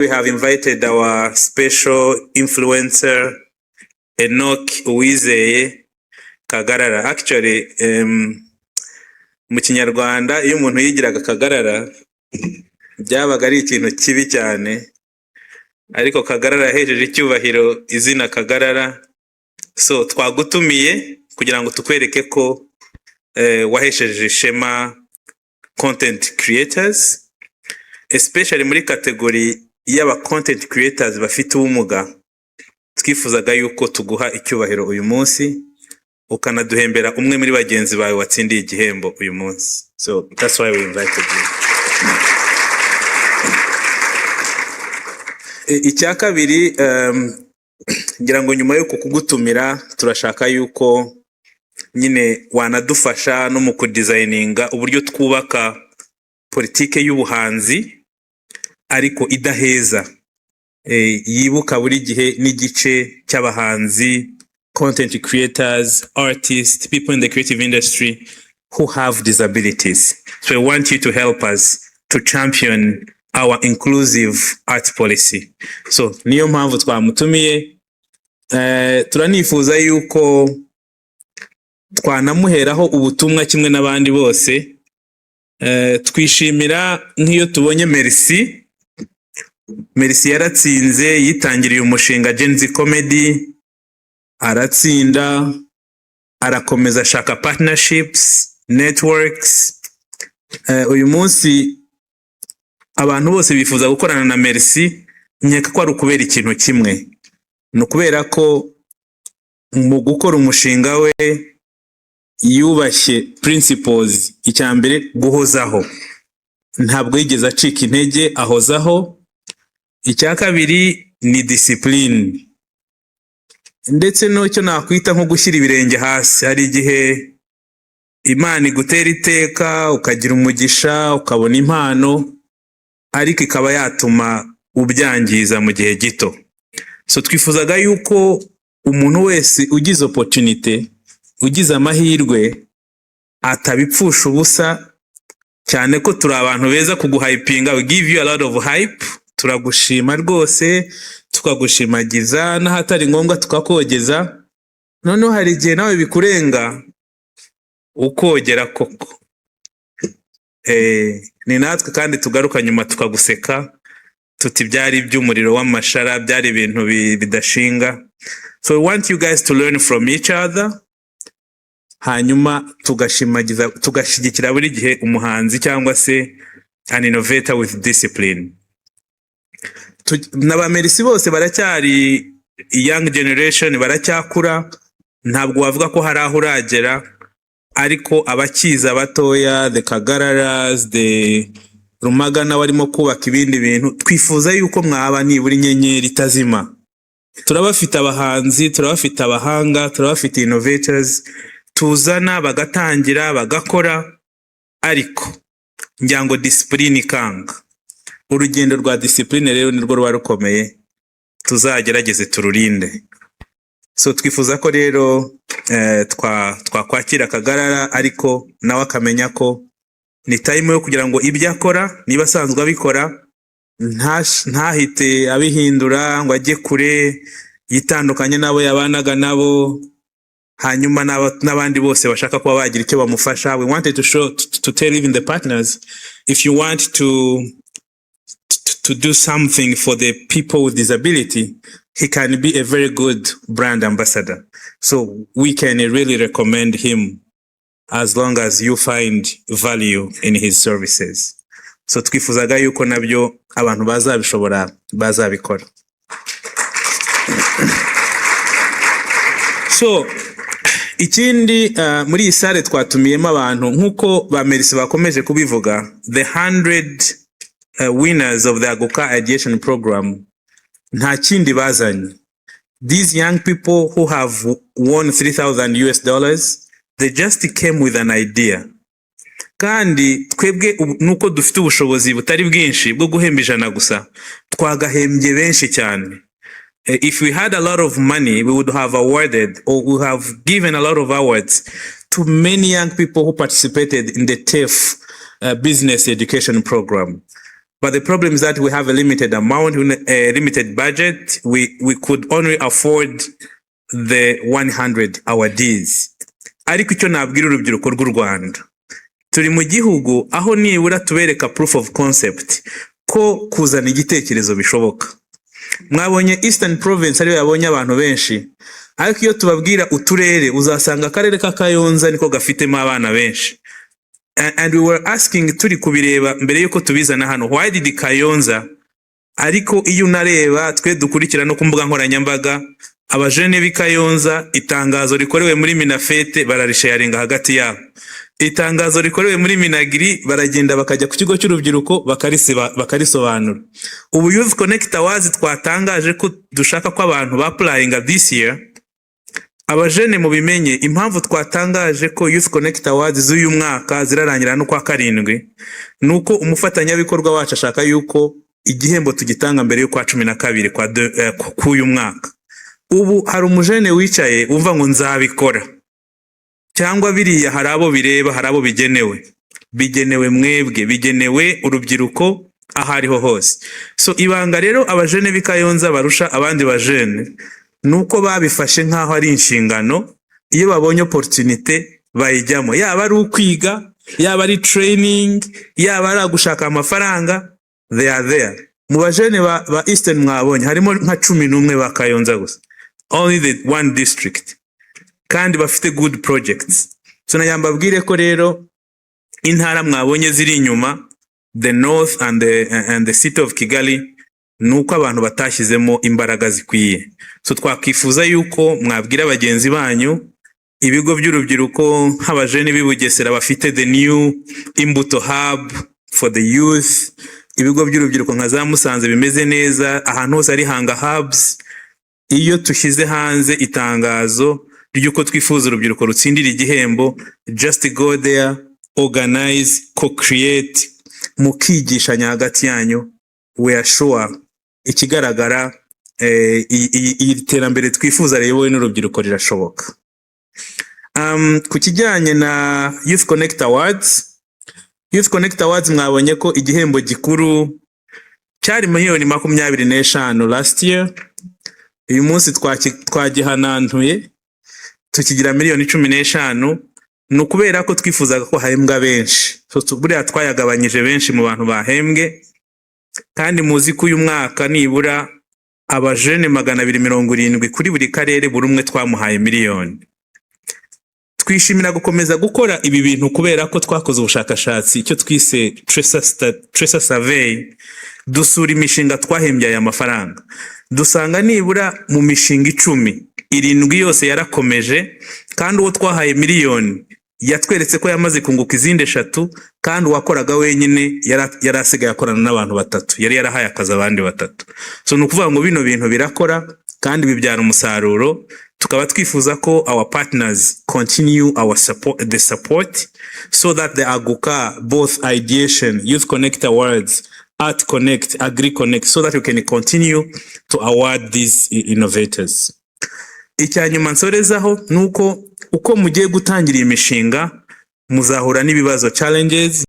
We have invited our special influencer, Enoch Uwizeye Kagarara. Actually, mu Kinyarwanda iyo umuntu yigiraga Kagarara byabaga ari ikintu kibi cyane, ariko Kagarara yahejeje icyubahiro izina Kagarara. So twagutumiye kugira ngo tukwereke ko wahesheje ishema content creators, especially muri category y'aba content creators bafite ubumuga. Twifuzaga yuko tuguha icyubahiro uyu munsi, ukanaduhembera umwe muri bagenzi bawe watsindiye igihembo uyu munsi. So that's why we invited you. Icya kabiri, ngira ngo nyuma yo kugutumira turashaka yuko nyine wanadufasha no mu kudesigninga uburyo twubaka politike y'ubuhanzi ariko idaheza, yibuka buri gihe n'igice cy'abahanzi, content creators, artists, people in the creative industry who have disabilities. So I want you to help us to champion our inclusive art policy. So niyo mpamvu twamutumiye. Turanifuza yuko twanamuheraho ubutumwa kimwe n'abandi bose. Twishimira nk'iyo tubonye Merci yaratsinze, yitangiriye umushinga Gen Z Comedy, aratsinda, arakomeza ashaka partnerships, networks. Uyu munsi abantu bose bifuza gukorana na Merci, nkeka ko ari ukubera ikintu kimwe. No kubera ko mu gukora umushinga we yubashye principles. Icyambere guhozaho, ntabwo yigeze acika intege, ahozaho. Icya kabiri ni discipline, ndetse n'icyo nakwita nko gushyira ibirenge hasi. Hari igihe Imana igutera iteka ukagira umugisha ukabona impano, ariko ikaba yatuma ubyangiza mu gihe gito. So twifuzaga yuko umuntu wese ugize opportunity, ugize amahirwe, atabipfusha ubusa, cyane ko turi abantu beza kuguhypinga. We give you a lot of hype. Turagushima rwose, tukagushimagiza, n'ahatari ngombwa tukakogeza. Noneho hari igihe nawe bikurenga ukogera koko. Ni natwe kandi tugaruka nyuma tukaguseka tuti byari iby'umuriro w'amashara, byari ibintu bidashinga. So we want you guys to learn from each other, hanyuma tugashimagiza, tugashyigikira buri gihe umuhanzi cyangwa se an innovator with discipline. N'aba Merci bose baracyari young generation, baracyakura, ntabwo wavuga ko hari aho uragera, ariko abakiza batoya, the Kagararas, the Rumagana barimo kubaka ibindi bintu. Twifuza yuko mwaba nibura inyenyeri itazima. Turabafite abahanzi, turabafite abahanga, turabafite innovators, tuzana bagatangira bagakora, ariko ngira ngo discipline ikanga. Urugendo rwa discipline rero nirwo ruba rukomeye, tuzagerageze tururinde. So twifuza ko rero twakwakira Kagarara, ariko nawe akamenya ko ni time yo kugira ngo ibyo akora niba asanzwe abikora ntahite abihindura ngo ajye kure, yitandukanye nabo yabanaga nabo, hanyuma n'abandi bose bashaka kuba bagira icyo bamufasha. We wanted to tell even the partners, if you want to do something for the people with disability, he can be a very good brand ambassador. So we can really recommend him as long as you find value in his services. So twifuzaga yuko nabyo abantu bazabishobora bazabikora. So ikindi, muri iyi sale twatumiyemo abantu nkuko ba Merci bakomeje kubivuga, the 100 winners of the Aguka Ideation Program, nta kindi bazanye. These young people who have won $3,000, they just came with an idea. Kandi twebwe nuko dufite ubushobozi butari bwinshi bwo guhemba ijana gusa, twagahembye benshi cyane. If we had a lot of money, we would have awarded, or we have given a lot of awards to many young people who participated in the TEF business education program. But the problem is that we have a limited amount, a limited budget. We could only afford the 100 awardees. Ariko icyo nabwira urubyiruko rw'u Rwanda, turi mu gihugu aho nibura tubereka proof of concept ko kuzana igitekerezo bishoboka. Mwabonye Eastern Province ariyo yabonye abantu benshi, ariko iyo tubabwira uturere uzasanga akarere ka Kayonza niko gafitemo abana benshi. And we were asking, turi kubireba mbere yuko tubizana hano, why did Kayonza? Ariko iyo unareba twe dukurikira no kumbuga nkoranyambaga, abajene b'i Kayonza itangazo rikorewe muri Minafete bararisharinga hagati yabo, itangazo rikorewe muri Minagiri baragenda bakajya ku kigo cy'urubyiruko bakarisobanura. Ubu Youth Connect Awards twatangaje ko dushaka ko abantu ba-applyinga this year. Abajene mu bimenye impamvu twatangaje ko Youth Connect Awards z'uyu mwaka zirarangira no kwa karindwi, nuko umufatanyabikorwa wacu ashaka yuko igihembo tugitanga mbere yo kwa 12 k'uyu mwaka. Ubu hari umujene wicaye umva ngo nzabikora, cyangwa biriya hari abo bireba, hari abo bigenewe mwebwe, bigenewe urubyiruko ahariho hose. So ibanga rero abajene b'i Kayonza barusha abandi bajene nuko babifashe nkaho ari inshingano, iyo babonye opportunity bayijyamo, yaba ari ukwiga, yaba ari training, yaba ari gushaka amafaranga, they are there. Mu bajene ba Eastern mwabonye harimo nka 11 ba Kayonza gusa, only the one district, kandi bafite good projects. So nayambabwire ko rero intara mwabonye ziri inyuma, the north and the city of Kigali, nuko abantu batashyizemo imbaraga zikwiye. So twakifuza yuko mwabwira bagenzi banyu, ibigo by'urubyiruko nk'abajene b'i Bugesera bafite the new Imbuto Hub for the youth, ibigo by'urubyiruko nka za Musanze bimeze neza, ahantu hose ari Hanga Hubs. Iyo tushyize hanze itangazo ry'uko twifuza urubyiruko rutsindira igihembo, just go there, organize, co-create, mukigishanya hagati yanyu, we are sure ikigaragara iterambere twifuza rero n'urubyiruko rirashoboka. Ku kijyanye na Youth Connect Awards, Youth Connect Awards mwabonye ko igihembo gikuru cyari miliyoni 25 last year. Uyu munsi twagihanantuye tukigira miliyoni 15, nukubera ko twifuzaga ko hahembwa benshi. So buriya twayagabanyije benshi mu bantu bahembwe, kandi muzi ko uyu mwaka nibura abajene 270 kuri buri karere, buri umwe twamuhaye miliyoni. Twishimira gukomeza gukora ibi bintu kubera ko twakoze ubushakashatsi icyo twise Tracer Survey, dusura imishinga twahembye aya mafaranga, dusanga nibura mu mishinga 10, 7 yose yarakomeje, kandi uwo twahaye miliyoni yatweretse ko yamaze kunguka izindi 3, kandi uwakoraga wenyine yarasigaye akorana n'abantu 3, yari yarahaye akazi abandi 3. So nukuvuga ngo bino bintu birakora kandi bibyara umusaruro. Tukaba twifuza ko our partners continue our support so that the Aguka, both Ideation, Youth Connect Awards, Art Connect, Agri Connect, so that we can continue to award these innovators. Icyanyuma nsorezaho nuko uko mugiye gutangira imishinga muzahura n'ibibazo, challenges.